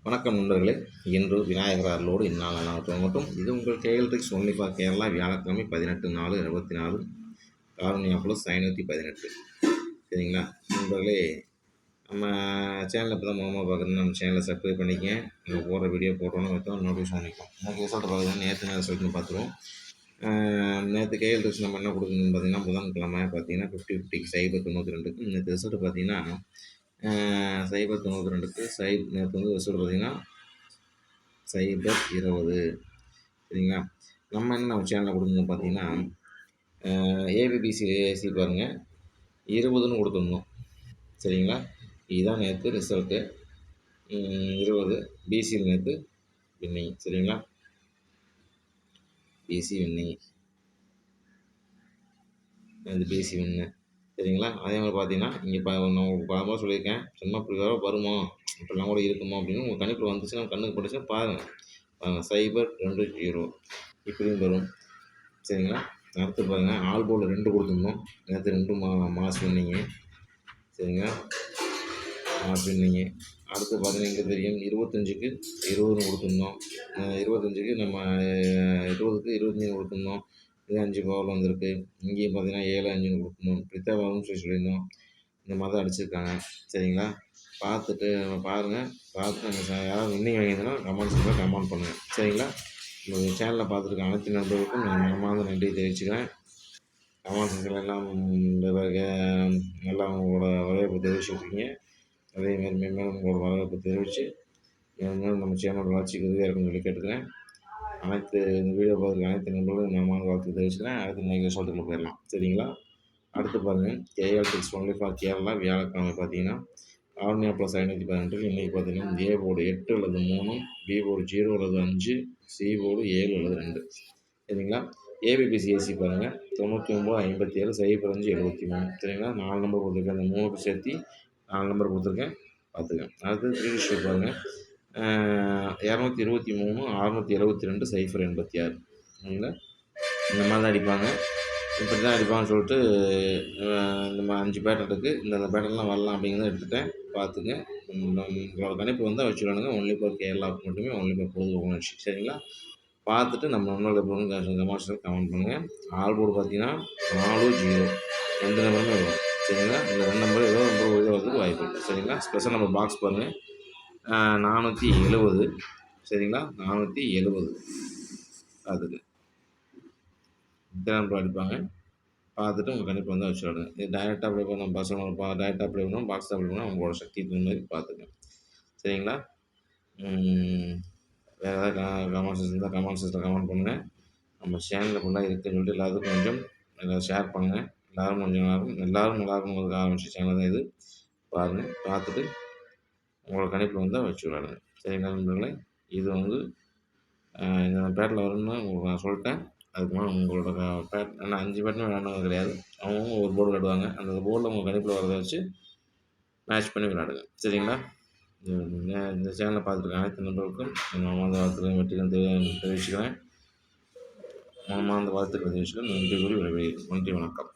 வணக்கம் நண்பர்களே. இன்று விநாயகர் அருளோடு இந்நாள் மற்றும் இது உங்கள் KL tricks only for Kerala. வியாழக்கிழமை 18/4/24 காரணியா ப்ளஸ் 518. சரிங்களா நண்பர்களே, நம்ம சேனலில் இப்போ தான் மூலமாக பார்க்குறது, நம்ம சேனலை சப்ஸ்கிரைப் பண்ணிக்கங்க. நம்ம போடுற வீடியோ போட்டோன்னு வைத்தோம் நோட்டிஃபிகேஷன் பண்ணிக்கும். எனக்கு ரிசல்ட் பார்க்குறதுனா நேற்று ரிசல்ட்னு பார்த்துருவோம். நேற்று கேஎல் ட்ரிக்ஸ் நம்ம என்ன கொடுக்கணும்னு பார்த்தீங்கன்னா, புதன்கிழமை பார்த்தீங்கன்னா 50/50 சைபர் 92க்கு நேற்று ரிசல்ட் பார்த்தீங்கன்னா சைபர் 92க்கு நேற்று வந்து ரிசல்ட் பார்த்தீங்கன்னா சைபர் 20. சரிங்களா. நம்ம என்ன நம்ம சேனலில் கொடுக்கணும் பார்த்தீங்கன்னா ஏபிபிசி பாருங்கள் 20ன்னு கொடுத்துருந்தோம். சரிங்களா. இதுதான் நேற்று ரிசல்ட்டு 20. பிசியில் நேற்று வின்னிங். சரிங்களா. பிசி வின்னிங், அது பிசி வின்னு. சரிங்களா. அதே மாதிரி பார்த்தீங்கன்னா இங்கே நான் உங்களுக்கு பலமாக சொல்லியிருக்கேன், சும்மா இப்படி வருமோ இப்படிலாம் கூட இருக்குமோ அப்படின்னு உங்கள் கணிப்பில் வந்துச்சுன்னா கண்ணுக்கு பட்டுச்சுன்னா பாருங்கள். சைபர் 20 இப்படியும் வரும். சரிங்களா. அடுத்து பாருங்கள், ஆல் போல் 2 கொடுத்துருந்தோம். நேற்று 2 மாஸ் வின்னிங்க. சரிங்களா, மாஸ் வின்னிங்க. அடுத்து பார்த்தீங்கன்னா இங்கே தெரியும் 25க்கு 20ன்னு கொடுத்துருந்தோம். 25க்கு நம்ம 20க்கு 25 கொடுத்துருந்தோம். இது 5 பவரில் வந்திருக்கு. இங்கேயும் பார்த்தீங்கன்னா 7/5ன்னு கொடுத்துருந்தோம். இப்படித்தான் வரும்னு சொல்லியிருந்தோம். இந்த மாதிரி தான் அடிச்சிருக்காங்க. சரிங்களா. பார்த்துட்டு பாருங்கள். பார்த்து நம்ம யாராவது வின்னிங் வாங்கியிருந்தோன்னா கமெண்ட் பண்ணுங்கள். சரிங்களா. உங்கள் சேனலில் பார்த்துருக்க அனைத்து நண்பர்களுக்கும் நான் மனமார்ந்த நன்றி தெரிவிச்சுக்கிறேன். கமெண்ட் செக்ஷனில் எல்லாம் எல்லாம் உங்களோட வரவேற்பு தெரிவிச்சுட்ருக்கீங்க. அதேமாதிரி மேலும் உங்களோட வரவேற்பு தெரிவித்து மேலும் நம்ம சேனலோட வளர்ச்சிக்கு உதவியாக இருக்குன்னு சொல்லி கேட்டுக்கிறேன். அனைத்து இந்த வீடியோ பார்த்துருக்க அனைத்து நண்பர்களும் நான் வாழ்த்து தெரிவிச்சுக்கிறேன். அடுத்து நீங்கள் ரிசல்ட்டுக்குள்ள போயிடலாம். சரிங்களா. அடுத்து பாருங்கள், KL tricks only for Kerala. வியாழக்கிழமை பார்த்தீங்கன்னா காரணியா ப்ளஸ் 518. இன்றைக்கி பார்த்தீங்கன்னா ஏ போர்டு 8 அல்லது 3, பி போர்டு 0 அல்லது 5, சி போர்டு 7 அல்லது 2. சரிங்களா. ஏபிபிசிஎஸ்சி பாருங்கள் 99/57 சைபர் 5/73. சரிங்களா. 4 நம்பர் கொடுத்துருக்கேன். அந்த 3க்கு சேர்த்து 4 நம்பர் கொடுத்துருக்கேன், பார்த்துக்கேன். அடுத்து 3 டிஸ்ட்ரிக் பாருங்கள் 223 672 சைபர் 86. சரிங்களா. இந்த மாதிரி தான் அடிப்பாங்க, இப்படி தான் அடிப்பாங்கன்னு சொல்லிட்டு நம்ம 5 பேட்டர்ன் இருக்குது. இந்த பேட்டர்லாம் வரலாம் அப்படிங்கிறத எடுத்துகிட்டேன், பார்த்துங்க. உங்களோட கணிப்பு வந்தால் வச்சுக்கணுங்க. ஒன்லி ஃபார் கேரளாவுக்கு மட்டுமே, ஒன்லி ஃபார் பொழுதுபோக்கு நிகழ்ச்சி. சரிங்களா. பார்த்துட்டு நம்ம நம்மளோட கமெண்ட்ஸில் கமெண்ட் பண்ணுங்கள். ஆல் போர்டு பார்த்தீங்கன்னா 4-0 எந்த நம்பருமே வரும். சரிங்களா. இந்த 2 நம்பர் ஏதோ நம்பர் ஒழுங்காக வரதுக்கு வாய்ப்பு இருக்குது. சரிங்களா. ஸ்பெஷல் நம்பர் பாக்ஸ் பாருங்கள் 470. சரிங்களா. 470 அதுக்கு இத்தனை நம்பர் அடிப்பாங்க. பார்த்துட்டு உங்கள் கணிப்பு வந்து வச்சுடுங்க. இது டைரெக்டாக அப்ளை பண்ண பசங்க டைரெக்டாக அப்ளை பண்ணணும், பாக்ஸ் அப்ளை பண்ணால் உங்களோட சக்தி மாதிரி பார்த்துங்க. சரிங்களா. வேறு ஏதாவது கமெண்ட்ஸ் இருந்தால் கமெண்ட்ஸில் கமெண்ட் பண்ணுங்கள். நம்ம சேனலில் ஃபுல்லாக இருக்குதுன்னு சொல்லிட்டு எல்லாத்துக்கும் கொஞ்சம் ஷேர் பண்ணுங்கள். எல்லோரும் நல்லா இருக்கும்போது ஆரம்பித்த சேனல் தான் இது. பாருங்கள், பார்த்துட்டு உங்களோட கணிப்பில் வந்தால் வச்சு விளாடுங்க. சரிங்களா நண்பர்களே. இது வந்து இந்த பேட்டில் வரும்னு உங்களுக்கு நான் சொல்லிட்டேன். அதுக்கு மேலே உங்களோட ஆனால் 5 பேட்டுமே விளையாடுறது கிடையாது. அவங்க ஒரு போர்டு விளையாடுவாங்க. அந்த போர்டில் உங்கள் கணிப்பில் வரதை வச்சு மேட்ச் பண்ணி விளையாடுங்க. சரிங்களா. இந்த சேனலை பார்த்துருக்க அனைத்து நண்பர்களுக்கும் மனமார்ந்த வாழ்த்துக்களை வெற்றிகள் தெரிவிச்சுக்கிறேன். மனமார்ந்த வாழ்த்துக்களை தெரிவிச்சுக்கிறேன். நன்றி கூறி விடைபெறுகிறேன். நன்றி, வணக்கம்.